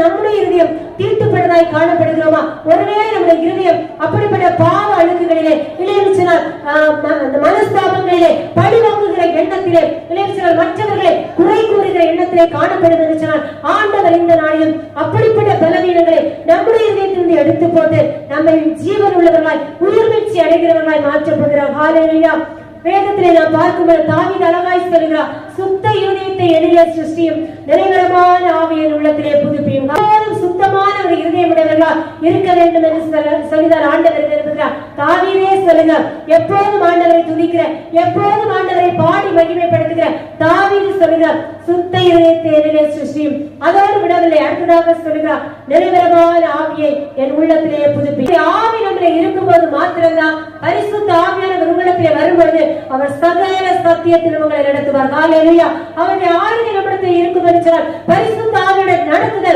நம்முடைய இருதயம் தீட்டுப்பட்டதாய் காணப்படுகிறோமா? ஒருவேளை நம்முடைய இருதயம் அப்படிப்பட்ட பாவ அழுக்குகளிலே இல்லையென்றால் மனஸ்தாபங்களிலே பழிவாங்குகிற எண்ணத்திலே இல்லையென்றால் மற்றவர்களை குறை கூறுகிற எண்ணத்திலே காணப்படுகிறது என்று சொன்னால் ஆண்டவர் இந்த நாளிலும் அப்படிப்பட்ட பலவீனங்களை நம்முடைய இதயத்திலிருந்து எடுத்து போட்டு நம்மை ஜீவன் உள்ளவர்களாய் உயிர்மீழ்ச்சி அடைகிறவர்களாய் மாற்றப்படுகிறார். ஹல்லேலூயா. வேதத்திலே நாம் பார்க்கும்போது தாவீது அழகாய் சொல்கிறார், சுத்த இருதயத்தை என்னிலே சிருஷ்டியும் நிறைவரமான ஆவியின் உள்ளத்திலே புதுப்பியும். சுத்தமான ஒரு இருதயம் உடையவர்களா இருக்க வேண்டும் என்று சொல்கிறார் ஆண்டவர் விரும்புகிறார். தாவீதே சொல்லுகிறார், எப்போதும் ஆண்டவரை துதிக்கிற, எப்போதும் ஆண்டவரை பாடி மகிமைப்படுத்துகிற தாவீது சொல்கிறார், சுத்த இருதயத்தை என்னிலே சிருஷ்டியும். அதோடு விடவில்லை, அடுத்ததாக சொல்கிறார், நிறைவரமான ஆவியை என் உள்ளத்திலே புதுப்பியும். ஆவி நம்மளே இருக்கும்போது மாத்திரம்தான் பரிசுத்த ஆவியானவர் உள்ளத்திலே வரும்பொழுது அவர் சகல சத்தியத்தில் உங்களை நடத்துவார். ஹல்லேலூயா. அவருடைய ஆளுகை நம்மிடத்தில் இருக்கும் என்று சொன்னால் பரிசுத்த ஆவியுடைய நடத்துதல்